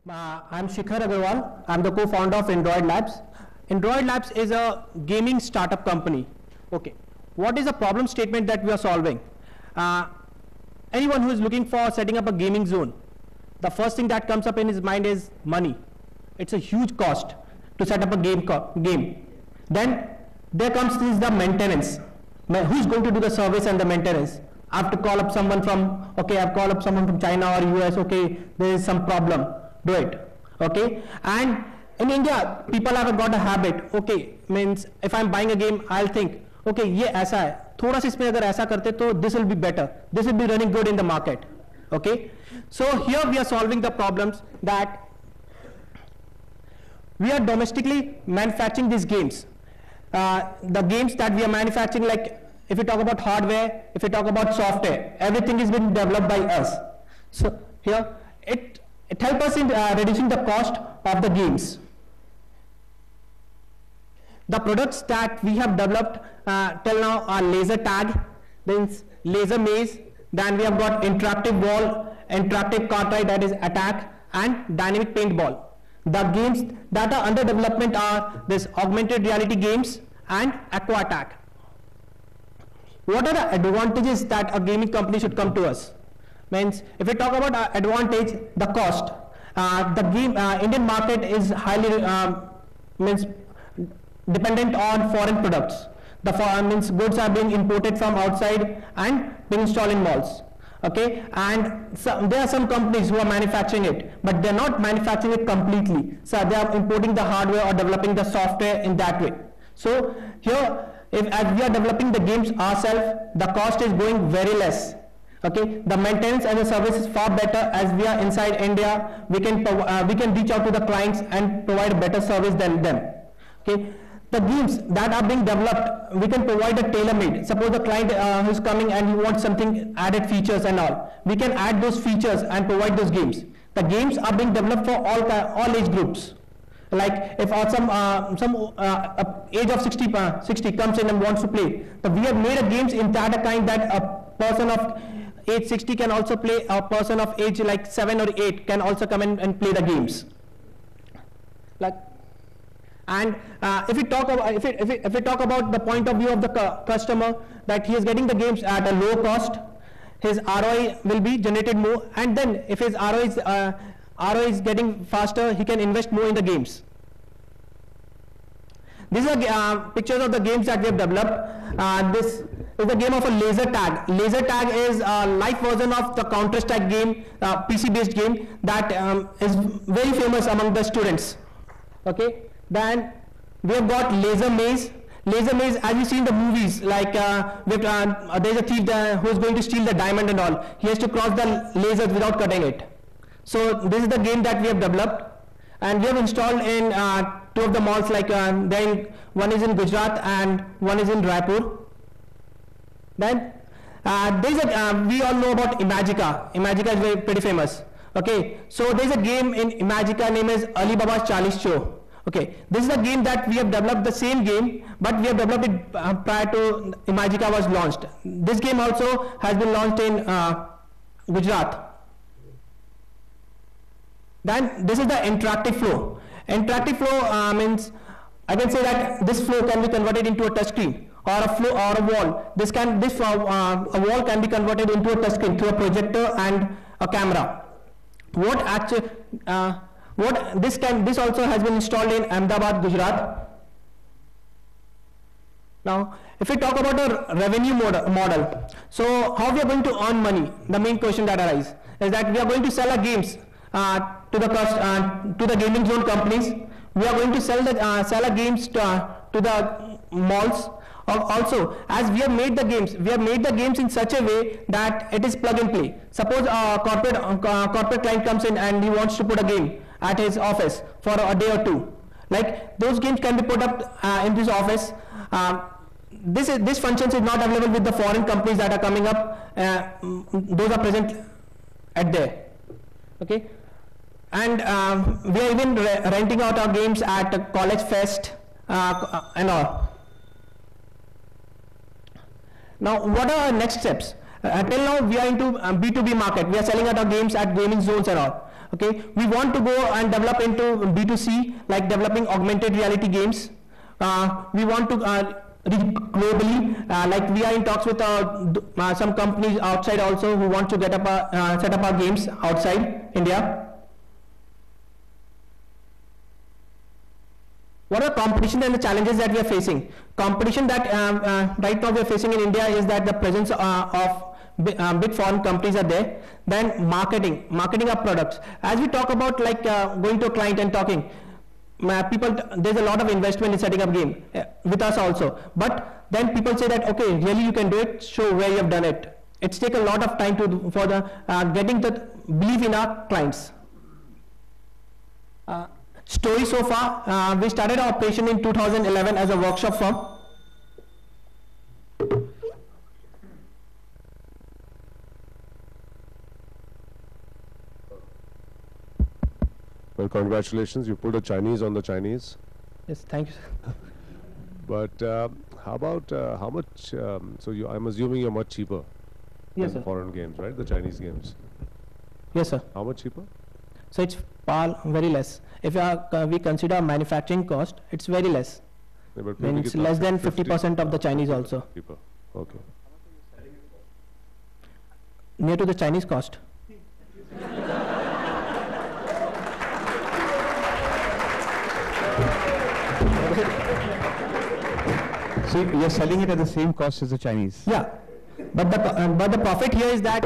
I'm Shikhar Agarwal. I'm the co-founder of Android Labs. Android Labs is a gaming startup company. Okay, what is the problem statement that we are solving? Anyone who is looking for setting up a gaming zone, the first thing that comes up in his mind is money. It's a huge cost to set up a game. Then there comes the maintenance. Who's going to do the service and the maintenance? I have to call up someone from, okay, I've called up someone from China or US, okay, there is some problem, do it, okay? And in India, people have got a habit, okay, means if I'm buying a game, I'll think, okay, ये ऐसा है, थोड़ा सा इसमें अगर ऐसा करते तो this will be better, this will be running good in the market, okay? So here we are solving the problems that we are domestically manufacturing these games. The games that we are manufacturing, like if we talk about hardware, if we talk about software, everything is being developed by us. So here, it helps us in reducing the cost of the games. The products that we have developed till now are laser tag, then laser maze, then we have got interactive wall, interactive cartridge, that is attack, and dynamic paintball. The games that are under development are this augmented reality games and aqua attack. What are the advantages that a gaming company should come to us? Means if we talk about advantage, the cost. The Indian market is highly means dependent on foreign products. The means goods are being imported from outside and being installed in malls. Okay, and so there are some companies who are manufacturing it, but they're not manufacturing it completely. So they are importing the hardware or developing the software in that way. So here, as we are developing the games ourselves, the cost is going very less. Okay, the maintenance and the service is far better. As we are inside India, we can reach out to the clients and provide a better service than them. Okay, the games that are being developed, we can provide a tailor-made. Suppose the client who's coming and he wants something added features and all, we can add those features and provide those games. The games are being developed for all age groups. Like if some age of 60 comes in and wants to play, so we have made a games in that kind that a person of age 60 can also play, a person of age like 7 or 8 can also come in and play the games. Like, and if we talk about the point of view of the customer, that he is getting the games at a low cost, his ROI will be generated more, and then if his ROI is getting faster, he can invest more in the games. These are pictures of the games that we have developed. This is the game of a laser tag. Laser tag is a light version of the Counter-Strike game, PC-based game that is very famous among the students. Okay. Then we have got laser maze. Laser maze, as you see in the movies, like there's a thief who is going to steal the diamond and all. He has to cross the lasers without cutting it. So this is the game that we have developed, and we have installed in 2 of the malls. Like then one is in Gujarat and one is in Raipur. Then we all know about Imagica. Imagica is pretty famous. Okay, so there's a game in Imagica named as Alibaba's Chalis Cho. Okay, this is a game that we have developed, the same game, but we have developed it prior to Imagica was launched. This game also has been launched in Gujarat. Then this is the interactive flow. Interactive flow means I can say that this flow can be converted into a touch screen or a flow or a wall. A wall can be converted into a touch screen through a projector and a camera. This also has been installed in Ahmedabad, Gujarat. Now, if we talk about a revenue model, so how we are going to earn money, the main question that arises is that we are going to sell our games to the gaming zone companies. We are going to sell our games to the malls. Also, as we have made the games in such a way that it is plug and play. Suppose a corporate client comes in and he wants to put a game at his office for a day or 2. Like those games can be put up in this office. This functions is not available with the foreign companies that are coming up. Those are present at there. Okay, and we are even renting out our games at College Fest and all. Now, what are our next steps? Till now, we are into B2B market. We are selling out our games at gaming zones and all. Okay, we want to go and develop into B2C, like developing augmented reality games. We want to reach globally, like we are in talks with some companies outside also who want to get up set up our games outside India. What are competition and the challenges that we are facing? Competition that right now we are facing in India is that the presence of big foreign companies are there. Then marketing our products. As we talk about like going to a client and talking, there's a lot of investment in setting up game with us also. But then people say that, okay, really you can do it, show where you have done it. It's take a lot of time for the getting the belief in our clients. Story so far, we started our operation in 2011 as a workshop firm. Well, congratulations, you put a Chinese on the Chinese. Yes, thank you. But how about how much, so I'm assuming you're much cheaper Yes, than sir. foreign games, right? The Chinese games. Yes, sir. How much cheaper? So it's very less. If we consider manufacturing cost, it's very less. Yeah, but Means less than 50% of the Chinese also. Cheaper. Okay. Near to the Chinese cost. So you're selling it at the same cost as the Chinese? Yeah, but the profit here is that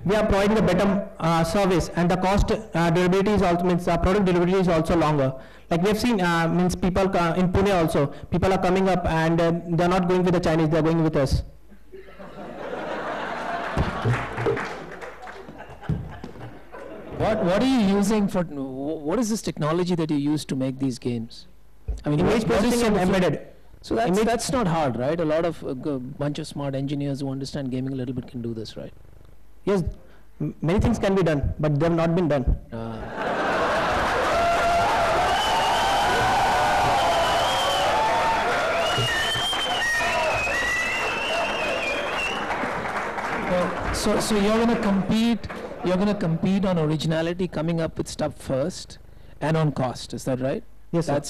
we are providing a better service, and the cost durability is also means product delivery is also longer. Like we have seen, means people in Pune also, people are coming up and they are not going with the Chinese, they are going with us. What are you using for? What is this technology that you use to make these games? I mean, Image what is processing and embedded. So that's not hard, right? A lot of bunch of smart engineers who understand gaming a little bit can do this, right? Yes, many things can be done, but they have not been done. So you're going to compete. You're going to compete on originality, coming up with stuff first, and on cost. Is that right? Yes, sir.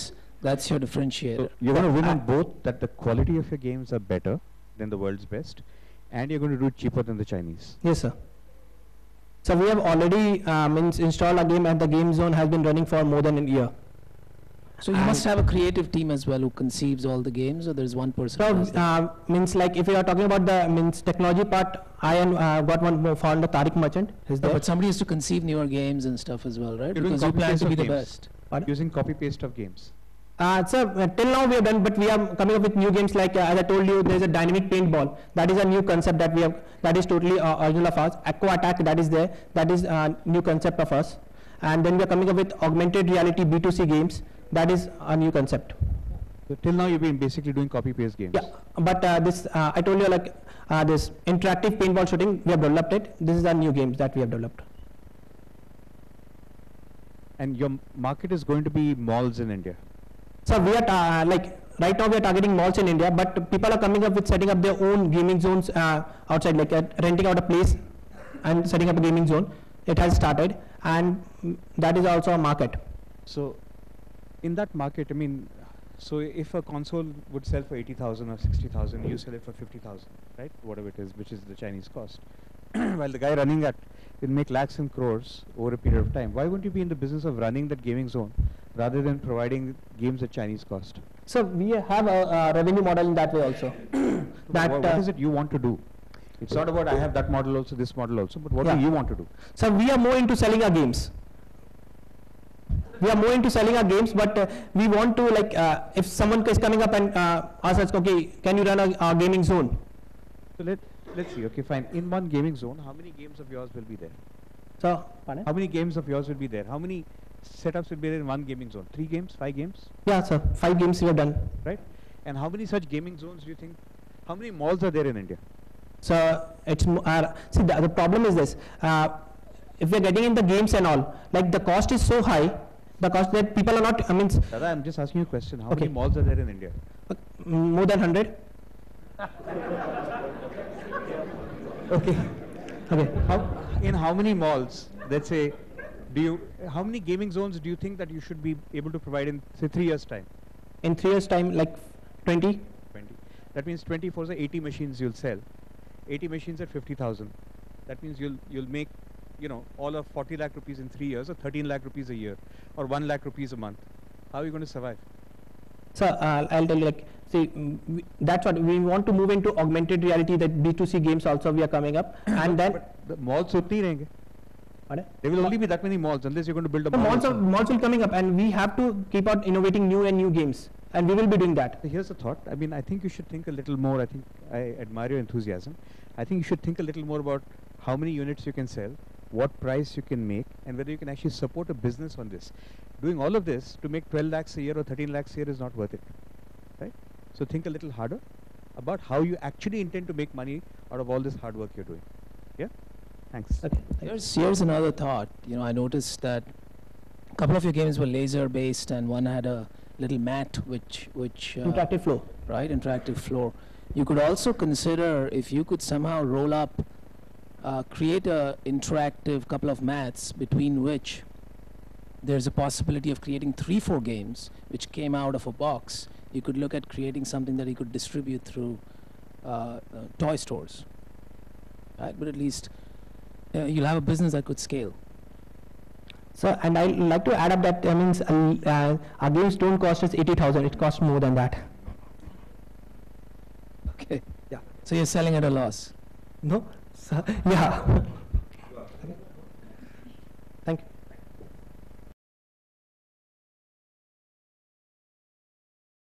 That's your differentiator. So you're going to win on both, that the quality of your games are better than the world's best, and you're going to do it cheaper than the Chinese. Yes, sir. So we have already installed a game, and the game zone has been running for more than a year. So you must have a creative team as well who conceives all the games, or there's one person? who does that? So means like if you are talking about the technology part, I got one more founder, Tariq Merchant. Is No, there? but somebody has to conceive newer games and stuff as well, right? You're doing Because you plan copy-paste to be of the games. best. Pardon? Using copy-paste of games. So till now we have done, but we are coming up with new games like as I told you, there is a dynamic paintball. That is a new concept that we have. That is totally original of ours. Aqua Attack, that is there. That is a new concept of us. And then we are coming up with augmented reality B2C games. That is a new concept. So till now you've been basically doing copy-paste games. Yeah, but this I told you like this interactive paintball shooting, we have developed it. This is a new games that we have developed. And your market is going to be malls in India. So we are like right now we are targeting malls in India, but people are coming up with setting up their own gaming zones outside, like renting out a place and setting up a gaming zone. It has started, and that is also a market. So in that market, I mean, so if a console would sell for 80,000 or 60,000, you sell it for 50,000, right? Whatever it is, which is the Chinese cost. While the guy running that will make lakhs and crores over a period of time. Why wouldn't you be in the business of running that gaming zone rather than providing games at Chinese cost? So we have a revenue model in that way also. That what is it you want to do? It's not about I have that model also, this model also, but what Yeah. do you want to do? So we are more into selling our games. We are more into selling our games, but we want to like if someone is coming up and asks us, okay, can you run a gaming zone? So let's see. Okay, fine. In one gaming zone, how many games of yours will be there? So pardon? How many games of yours will be there? How many setups will be there in one gaming zone? 3 games? 5 games? Yeah, sir. 5 games we have done. Right? And how many such gaming zones do you think? How many malls are there in India? So it's see the problem is this. If we are getting in the games and all, like the cost is so high, the cost that people are not. I mean, Dada, I'm just asking you a question. How Okay. many malls are there in India? more than 100. Okay. Okay. In how many malls, let's say, How many gaming zones do you think that you should be able to provide in, say, 3 years' time? In 3 years' time, like 20. 20. That means 24 is 80 machines you'll sell. 80 machines at 50,000. That means you'll make, you know, all of 40 lakh rupees in 3 years, or 13 lakh rupees a year, or 1 lakh rupees a month. How are you going to survive? So I'll tell you, like, see, that's what we want to move into augmented reality. That B2C games also we are coming up, and then But the malls utni rahenge. Pardon? There will only be that many malls unless you're going to build a the mall. malls will coming up, and we have to keep on innovating new and new games, and we will be doing that. So here's a thought. I mean, I think you should think a little more. I think I admire your enthusiasm. I think you should think a little more about how many units you can sell, what price you can make, and whether you can actually support a business on this. Doing all of this to make 12 lakhs a year or 13 lakhs a year is not worth it, right? So think a little harder about how you actually intend to make money out of all this hard work you're doing. Yeah? Thanks. Okay. Here's another thought. You know, I noticed that a couple of your games were laser based, and one had a little mat which Interactive flow. right, interactive floor. You could also consider if you could somehow roll up, create a interactive couple of mats between which there's a possibility of creating 3-4 games which came out of a box. You could look at creating something that you could distribute through toy stores, right? But at least you'll have a business that could scale. So, and I like to add up that means our games don't cost us 80,000. It costs more than that. Okay. Yeah. So you're selling at a loss. No. So, yeah.